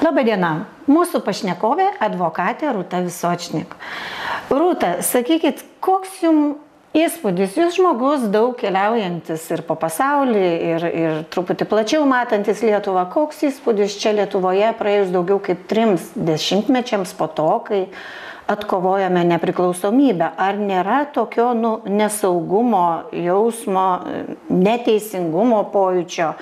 Labą dieną. Mūsų pašnekovė advokatė Rūta Visočnik. Rūta, sakykit, koks jums įspūdis? Jūs žmogus daug keliaujantis ir po pasaulį, ir truputį plačiau matantis Lietuvą. Koks įspūdis čia Lietuvoje praėjus daugiau kaip 3 dešimtmečiams po to, kai atkovojame nepriklausomybę? Ar nėra tokio nesaugumo jausmo, neteisingumo pojūčio?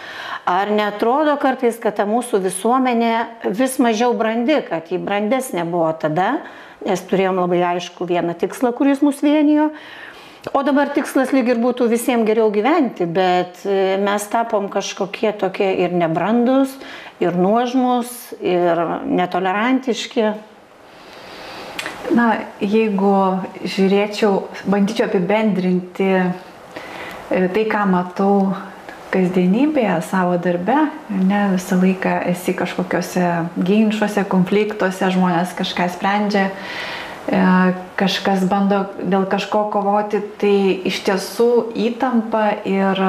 Ar netrodo kartais, kad ta mūsų visuomenė vis mažiau brandi, kad ji brandesnė buvo tada, nes turėjom labai aišku vieną tikslą, kuris mus vienijo, o dabar tikslas lyg ir būtų visiems geriau gyventi, bet mes tapom kažkokie tokie ir nebrandus, ir nuožmus, ir netolerantiški. Na, jeigu bandyčiau apibendrinti tai, ką matau kasdienybėje, savo darbe, visą laiką esi kažkokiuose ginčuose, konfliktuose, žmonės kažką sprendžia, kažkas bando dėl kažko kovoti, tai iš tiesų įtampa ir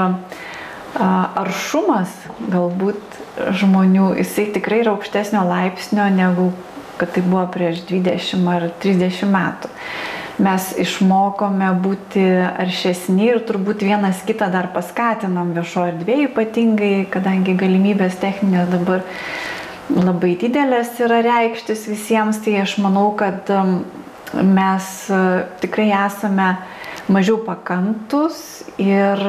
aršumas galbūt žmonių, jisai tikrai yra aukštesnio laipsnio negu kad tai buvo prieš 20 ar 30 metų. Mes išmokome būti aršesni ir turbūt vienas kitą dar paskatinam viešoje erdvėje ypatingai, kadangi galimybės techninės dabar labai didelės yra reikštis visiems, tai aš manau, kad mes tikrai esame mažiau pakantus ir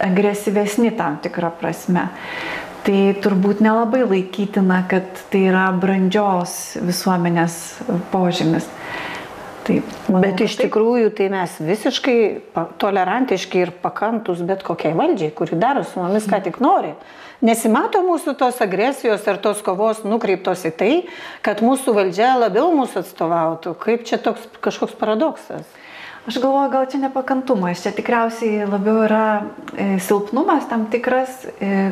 agresyvesni tam tikrą prasme. Tai turbūt nelabai laikytina, kad tai yra brandžios visuomenės požymis. Taip, bet iš tikrųjų tai mes visiškai tolerantiški ir pakantus bet kokiai valdžiai, kuri daro su mumis ką tik nori. Nesimato mūsų tos agresijos ar tos kovos nukreiptos į tai, kad mūsų valdžia labiau mūsų atstovautų. Kaip čia toks kažkoks paradoksas? Aš galvoju, gal čia nepakantumas, čia tikriausiai labiau yra silpnumas tam tikras,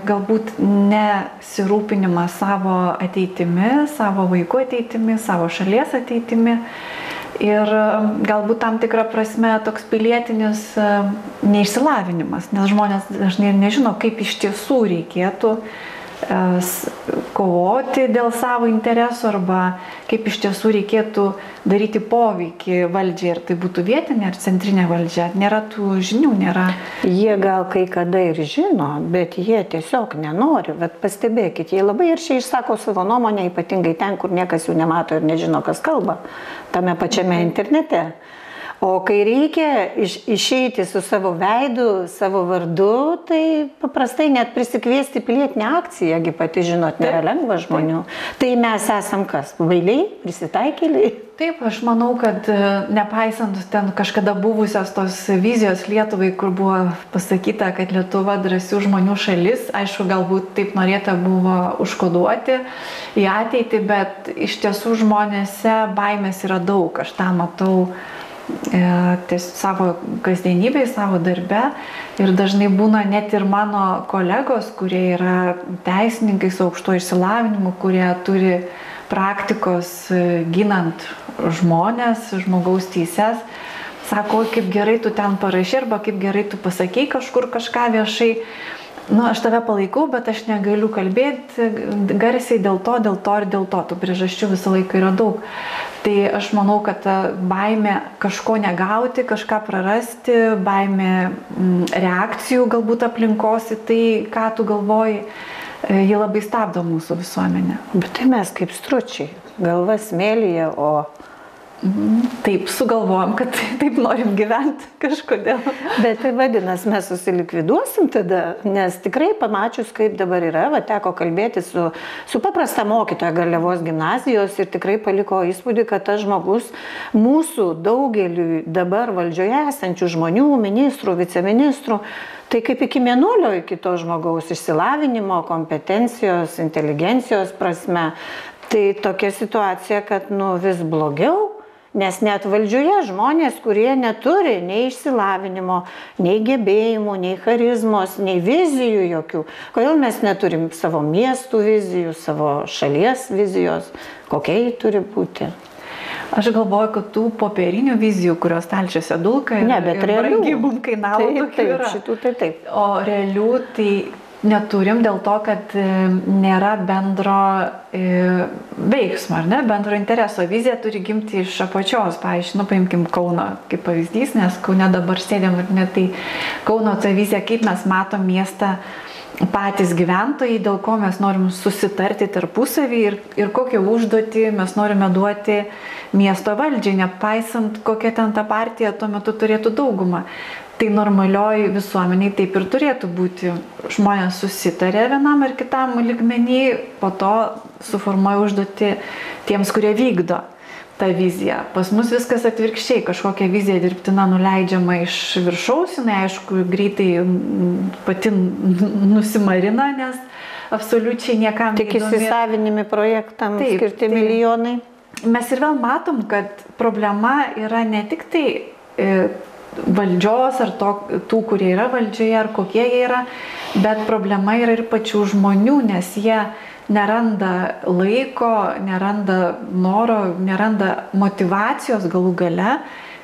galbūt nesirūpinimas savo ateitimi, savo vaikų ateitimi, savo šalies ateitimi ir galbūt tam tikrą prasme toks pilietinis neišsilavinimas, nes žmonės dažnai nežino, kaip iš tiesų reikėtų kovoti dėl savo interesų arba kaip iš tiesų reikėtų daryti poveikį valdžiai, ar tai būtų vietinė ar centrinė valdžia. Nėra tų žinių, nėra. Jie gal kai kada ir žino, bet jie tiesiog nenori. Bet pastebėkit, jie labai iršiai išsako savo nuomonę, ypatingai ten, kur niekas jų nemato ir nežino, kas kalba, tame pačiame internete. O kai reikia išeiti su savo veidu, savo vardu, tai paprastai net prisikviesti pilietinę akciją, pati žinot, nėra lengva žmonių. Tai mes esam kas? Vailiai, prisitaikėliai? Taip, aš manau, kad nepaisant ten kažkada buvusios tos vizijos Lietuvai, kur buvo pasakyta, kad Lietuva drąsių žmonių šalis, aišku, galbūt taip norėta buvo užkoduoti į ateitį, bet iš tiesų žmonėse baimės yra daug, aš tą matau savo kasdienybėje, savo darbe ir dažnai būna net ir mano kolegos, kurie yra teisininkai su aukštuoju išsilavinimu, kurie turi praktikos ginant žmonės, žmogaus teises, sako, kaip gerai tu ten parašai arba kaip gerai tu pasakei kažkur kažką viešai. Aš tave palaikau, bet aš negaliu kalbėti garsiai dėl to ir dėl to. Tų priežasčių visą laiką yra daug. Tai aš manau, kad ta baimė kažko negauti, kažką prarasti, baimė reakcijų galbūt aplinkos į tai, ką tu galvoji, ji labai stabdo mūsų visuomenę. Bet tai mes kaip stručiai, galva smėlyje, o... Taip, sugalvojom, kad taip norim gyventi kažkodėl. Bet tai vadinasi, mes susilikviduosim tada, nes tikrai pamačius, kaip dabar yra, teko kalbėti su paprasta mokytoja Garliavos gimnazijos ir tikrai paliko įspūdį, kad tas žmogus mūsų daugeliui dabar valdžioje esančių žmonių, ministrų, viceministrų, tai kaip iki mėnulio iki to žmogaus išsilavinimo, kompetencijos, inteligencijos prasme. Tai tokia situacija, kad vis blogiau. Nes net valdžioje žmonės, kurie neturi nei išsilavinimo, nei gebėjimų, nei charizmos, nei vizijų jokių. Kodėl mes neturim savo miestų vizijų, savo šalies vizijos, kokia ji turi būti? Aš galvoju, kad tų popierinių vizijų, kurios stalčiuose dulka ir brangiai mums kainavo, taip, šitų tai taip. O realių tai neturim dėl to, kad nėra bendro veiksmo, ar ne, bendro intereso. Vizija turi gimti iš apačios, pavyzdžiui, paimkim Kauno kaip pavyzdys, nes Kaune dabar sėdėm, ar ne, tai Kauno ta vizija, kaip mes matom miestą patys gyventojai, dėl ko mes norim susitarti tarpusavį ir kokią užduotį mes norime duoti miesto valdžiai, nepaisant kokia ten ta partija tuo metu turėtų daugumą. Tai normalioj visuomeniai taip ir turėtų būti. Žmonės susitarė vienam ir kitam lygmenį, po to suformuoja užduotį tiems, kurie vykdo tą viziją. Pas mus viskas atvirkščiai, kažkokia vizija dirbtina nuleidžiama iš viršaus, jinai aišku greitai pati nusimarina, nes absoliučiai niekam tik įsisavinimi projektam skirti milijonai. Mes ir vėl matom, kad problema yra ne tik tai valdžios ar tų, kurie yra valdžioje, ar kokie jie yra, bet problema yra ir pačių žmonių, nes jie neranda laiko, neranda noro, neranda motyvacijos galų gale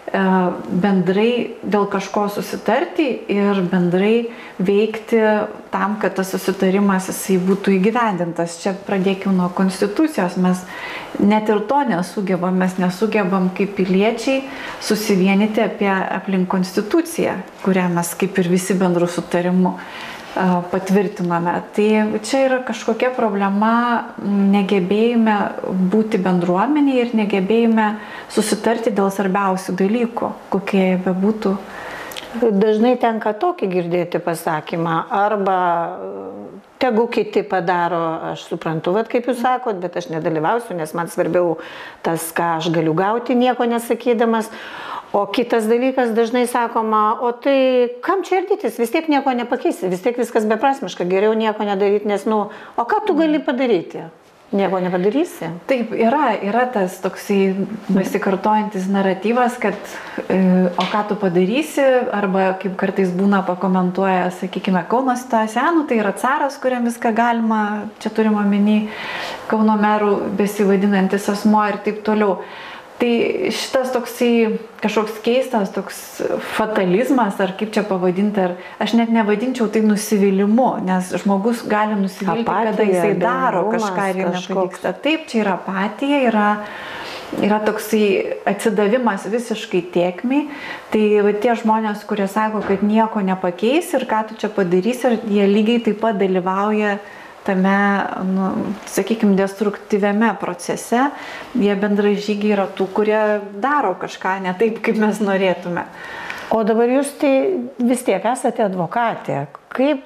bendrai dėl kažko susitarti ir bendrai veikti tam, kad tas susitarimas jisai būtų įgyvendintas. Čia pradėkime nuo konstitucijos. Mes net ir to nesugebam, mes nesugebam kaip piliečiai susivienyti aplink konstituciją, kurią mes kaip ir visi bendru sutarimu patvirtiname. Tai čia yra kažkokia problema negebėjime būti bendruomenėje ir negebėjime susitarti dėl svarbiausių dalykų, kokie jie bebūtų. Dažnai tenka tokį girdėti pasakymą, arba tegu kiti padaro, aš suprantu, kaip jūs sakot, bet aš nedalyvausiu, nes man svarbiau tas, ką aš galiu gauti, nieko nesakydamas. O kitas dalykas dažnai sakoma, o tai kam čia ardytis, vis tiek nieko nepakeisi, vis tiek viskas beprasmiška, geriau nieko nedaryti, nes, o ką tu gali padaryti? Nieko nepadarysi? Taip, yra tas toksai besikartojantis naratyvas, kad o ką tu padarysi, arba kaip kartais būna pakomentuoja, sakykime, Kauno situaciją, tai yra caras, kuriam viską galima, čia turime omeny Kauno merų besivadinantis asmuo ir taip toliau. Tai šitas toksai kažkoks keistas, toks fatalizmas, ar kaip čia pavadinti, ar aš net nevadinčiau tai nusivylimu, nes žmogus gali nusivilti, kada jisai daro kažką ir nepavyksta. Taip, čia yra apatija, yra toksai atsidavimas visiškai tėkmei. Tai tie žmonės, kurie sako, kad nieko nepakeis ir ką tu čia padarysi, jie lygiai taip pat dalyvauja tame, sakykime, destruktyviame procese. Jie bendražygiai yra tų, kurie daro kažką ne taip, kaip mes norėtume. O dabar jūs tai vis tiek esate advokatė.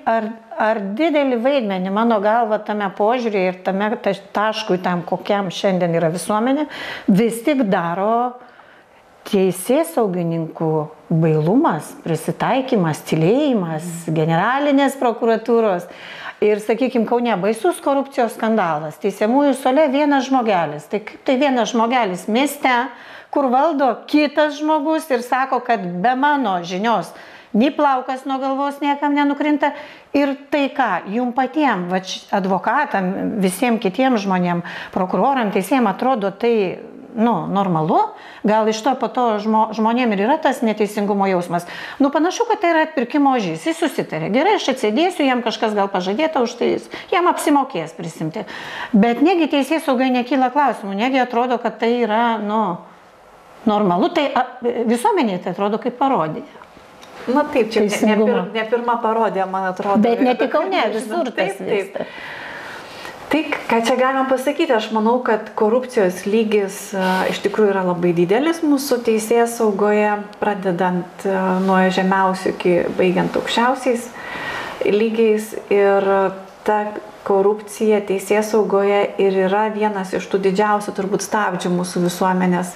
Ar didelį vaidmenį, mano galva, tame požiūrį ir tame taškui, tam kokiam šiandien yra visuomenė, vis tik daro teisėsaugininkų bailumas, prisitaikymas, tylėjimas, generalinės prokuratūros. Ir, sakykime, Kaune baisus korupcijos skandalas. Teisiamųjų suole vienas žmogelis. Tai kaip tai vienas žmogelis mieste, kur valdo kitas žmogus ir sako, kad be mano žinios nei plaukas nuo galvos niekam nenukrinta. Ir tai ką, jum patiem, advokatam, visiems kitiems žmonėm, prokuroram, teisėjam atrodo tai normalu, gal iš to po to žmonėm ir yra tas neteisingumo jausmas. Panašu, kad tai yra atpirkimo ožys, jis susitarė. Gerai, aš atsėdėsiu, jam kažkas gal pažadėta už tai, jam apsimokės prisimti. Bet negi teisėsaugai nekyla klausimų, negi atrodo, kad tai yra, normalu, tai visuomeniai tai atrodo kaip parodija. Na taip, čia ne pirma parodija, man atrodo. Bet ne tik Kaune, visur tas vyksta. Tai, ką čia galima pasakyti, aš manau, kad korupcijos lygis iš tikrųjų yra labai didelis mūsų teisėsaugoje, pradedant nuo žemiausių iki baigiant aukščiausiais lygiais. Ir ta korupcija teisėsaugoje ir yra vienas iš tų didžiausių turbūt stabdžių mūsų visuomenės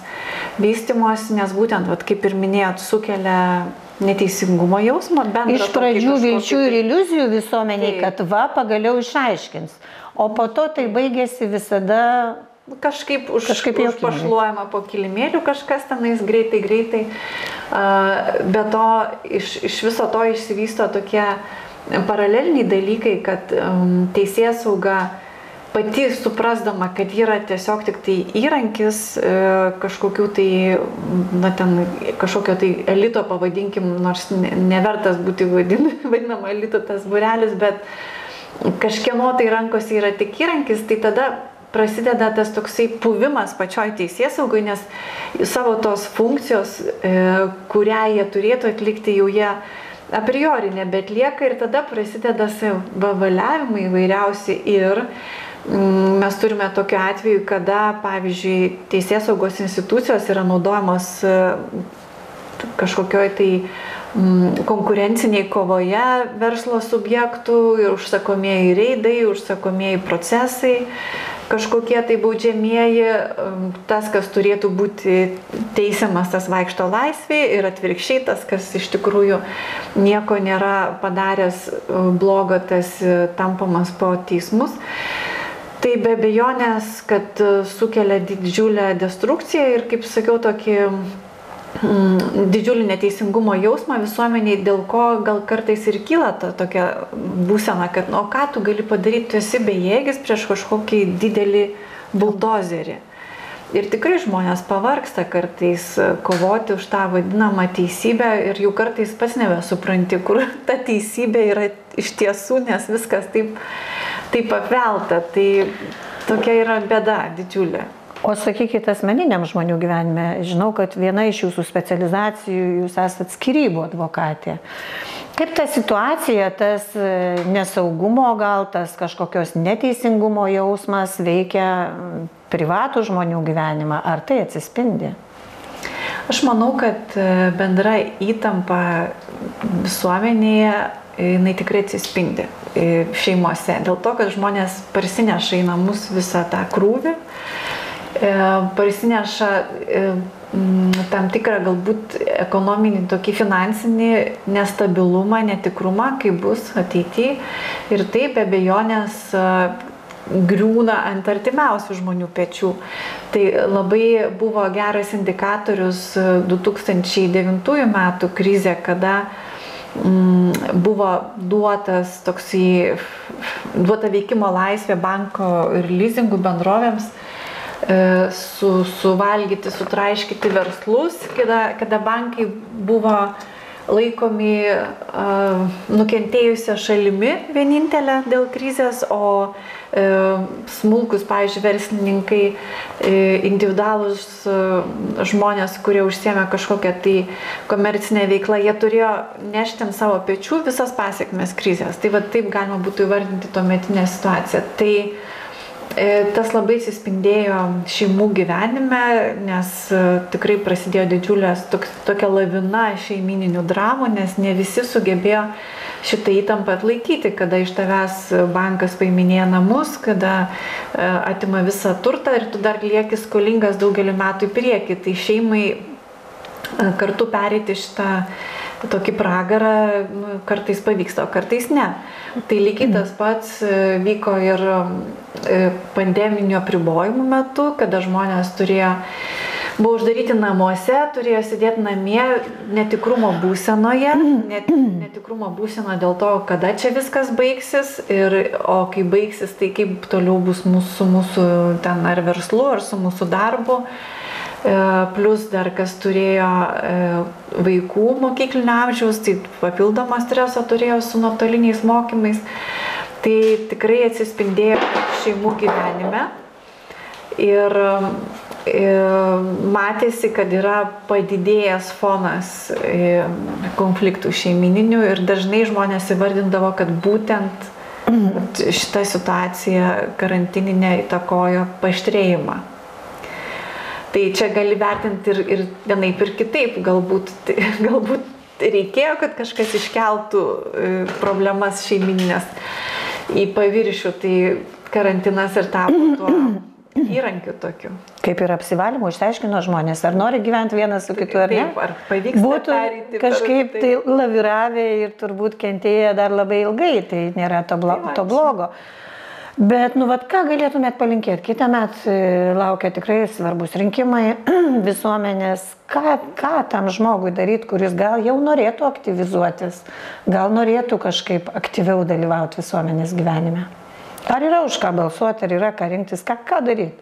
vystymosi, nes būtent, kaip ir minėjot, sukelia neteisingumo jausmą. Iš pradžių vilčių ir iliuzijų visuomeniai, kad pagaliau išaiškins. O po to tai baigėsi visada kažkaip užpašluojama po kilimėlių, kažkas tenais greitai. Be to, iš viso to išsivysto tokie paraleliniai dalykai, kad teisėsauga pati suprasdama, kad yra tiesiog tik tai įrankis kažkokių tai, kažkokio tai elito, pavadinkim, nors nevertas būti vadinama elito tas būrelis, bet kažkieno tai rankose yra tik įrankis, tai tada prasideda tas toksai puvimas pačioj teisėsaugai, nes savo tos funkcijos, kurią jie turėtų atlikti, jau jie a priori nebeatlieka ir tada prasideda savavaliavimai įvairiausi ir mes turime tokiu atveju, kada, pavyzdžiui, teisėsaugos institucijos yra naudojamos kažkokioj tai konkurenciniai kovoje verslo subjektų ir užsakomieji reidai, užsakomieji procesai, kažkokie tai baudžiamieji, tas, kas turėtų būti teisiamas, tas vaikšto laisvėje ir atvirkščiai, tas, kas iš tikrųjų nieko nėra padaręs blogo, tas tampamas po teismus. Tai be abejonės, kad sukelia didžiulę destrukciją ir, kaip sakiau, tokį didžiulį neteisingumo jausmą visuomeniai, dėl ko gal kartais ir kyla ta tokia būsena, kad o ką tu gali padaryti, tu esi bejėgis prieš kažkokį didelį buldozerį. Ir tikrai žmonės pavargsta kartais kovoti už tą vadinamą teisybę ir jau kartais pats nebesupranti, kur ta teisybė yra iš tiesų, nes viskas taip apvelta. Tai tokia yra bėda didžiulė. O sakykite, asmeniniam žmonių gyvenime, žinau, kad viena iš jūsų specializacijų, jūs esat skyrybų advokatė. Kaip ta situacija, tas nesaugumo gal, tas kažkokios neteisingumo jausmas veikia privatų žmonių gyvenimą? Ar tai atsispindi? Aš manau, kad bendra įtampa visuomenėje, jinai tikrai atsispindi šeimose. Dėl to, kad žmonės parsineša į namus visą tą krūvį, parsineša tam tikrą galbūt ekonominį, tokį finansinį nestabilumą, netikrumą, kaip bus ateityje. Ir taip be abejonės griūna ant artimiausių žmonių pečių. Tai labai buvo geras indikatorius 2009 metų krizė, kada buvo duota veikimo laisvė banko ir leasingų bendrovėms suvalgyti, sutraiškyti verslus, kada bankai buvo laikomi nukentėjusią šalimi vienintelę dėl krizės, o smulkus, pavyzdžiui, verslininkai, individualūs žmonės, kurie užsiėmė kažkokią tai komercinę veiklą, jie turėjo nešti ant savo pečių visas pasiekmes krizės. Tai va taip galima būtų įvardinti tuometinę situaciją. Tai tas labai atsispindėjo šeimų gyvenime, nes tikrai prasidėjo didžiulės tokia lavina šeimininių dramų, nes ne visi sugebėjo šitą įtampą atlaikyti, kada iš tavęs bankas paiminėja namus, kada atima visą turtą ir tu dar lieki skolingas daugelį metų į priekį. Tai šeimai kartu pereiti šitą tokį pragarą kartais pavyksta, o kartais ne. Tai lygiai tas pats vyko ir pandeminio apribojimų metu, kada žmonės buvo uždaryti namuose, turėjo sėdėti namie netikrumo būsenoje, netikrumo būseno dėl to, kada čia viskas baigsis, o kai baigsis, tai kaip toliau bus su mūsų ten ar verslu, ar su mūsų darbu. Plus dar kas turėjo vaikų mokyklinio amžiaus, tai papildomą stresą turėjo su nuotoliniais mokymais. Tai tikrai atsispindėjo šeimų gyvenime ir matėsi, kad yra padidėjęs fonas konfliktų šeimininių ir dažnai žmonės įvardindavo, kad būtent šita situacija karantininė įtakojo paaštrėjimą. Tai čia gali vertinti ir vienaip ir kitaip, galbūt reikėjo, kad kažkas iškeltų problemas šeimininės į paviršių, tai karantinas ir tapo tuo įrankiu tokiu. Kaip ir apsivalymu išsiaiškino žmonės, ar nori gyventi vienas su kitu ar ne? Taip, ar pavyksta pereiti. Kažkaip tai laviravę ir turbūt kentėję dar labai ilgai, tai nėra to blogo. Bet, ką galėtumėt palinkėti? Kitą metą laukia tikrai svarbus rinkimai visuomenės. Ką tam žmogui daryti, kuris gal jau norėtų aktyvizuotis, gal norėtų kažkaip aktyviau dalyvauti visuomenės gyvenime? Ar yra už ką balsuoti, ar yra ką rinktis, ką daryti?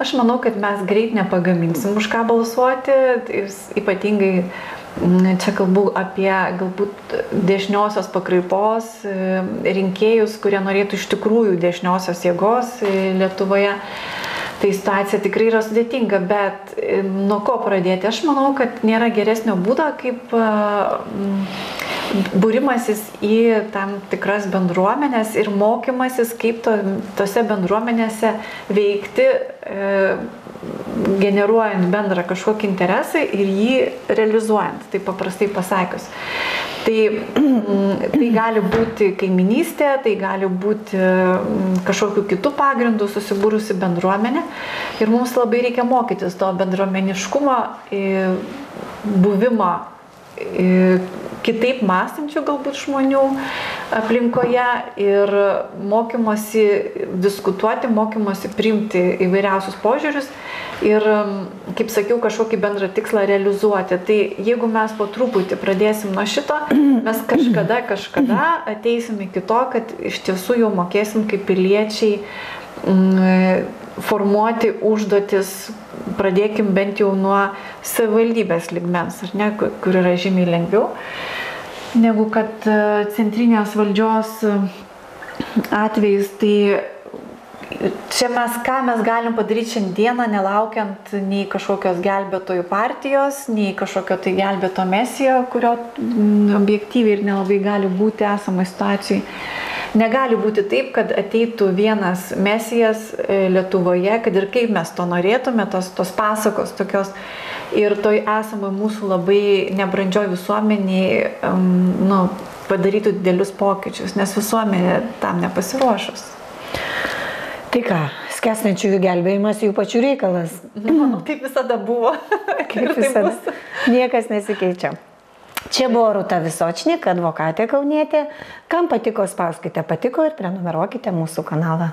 Aš manau, kad mes greit nepagaminsim už ką balsuoti, ypatingai Čia kalbu apie galbūt dešiniosios pakraipos rinkėjus, kurie norėtų iš tikrųjų dešiniosios jėgos Lietuvoje. Tai situacija tikrai yra sudėtinga, bet nuo ko pradėti? Aš manau, kad nėra geresnio būdo, kaip būrimasis į tam tikras bendruomenės ir mokymasis, kaip tose bendruomenėse veikti, generuojant bendrą kažkokį interesą ir jį realizuojant, tai paprastai pasakius. Tai gali būti kaiminystė, tai gali būti kažkokiu kitų pagrindų susibūrusi bendruomenė ir mums labai reikia mokytis to bendruomeniškumo, buvimo kitaip mąstančių galbūt žmonių aplinkoje ir mokymosi diskutuoti, mokymosi priimti įvairiausius požiūrius ir, kaip sakiau, kažkokį bendrą tikslą realizuoti. Tai jeigu mes po truputį pradėsim nuo šito, mes kažkada ateisim iki to, kad iš tiesų jau mokėsim kaip piliečiai formuoti užduotis, pradėkim bent jau nuo savivaldybės lygmens, ar ne, kur yra žymiai lengviau, negu kad centrinės valdžios atvejais. Tai čia ką mes galim padaryti šiandieną, nelaukiant nei kažkokios gelbėtojų partijos, nei kažkokio tai gelbėto mesijo, kurio objektyviai ir nelabai gali būti esamai situacijai. Negali būti taip, kad ateitų vienas mesijas Lietuvoje, kad ir kaip mes to norėtume, tos pasakos tokios ir toj esamai mūsų labai nebrandžioj visuomeniai padarytų didelius pokyčius, nes visuomenė tam nepasiruošus. Tai ką, skęstančiųjų gelbėjimas jų pačių reikalas. Manau, taip visada buvo. Kaip visada. Niekas nesikeičia. Čia buvo Rūta Visočnik, advokatė kaunietė. Kam patiko, spauskite patiko ir prenumeruokite mūsų kanalą.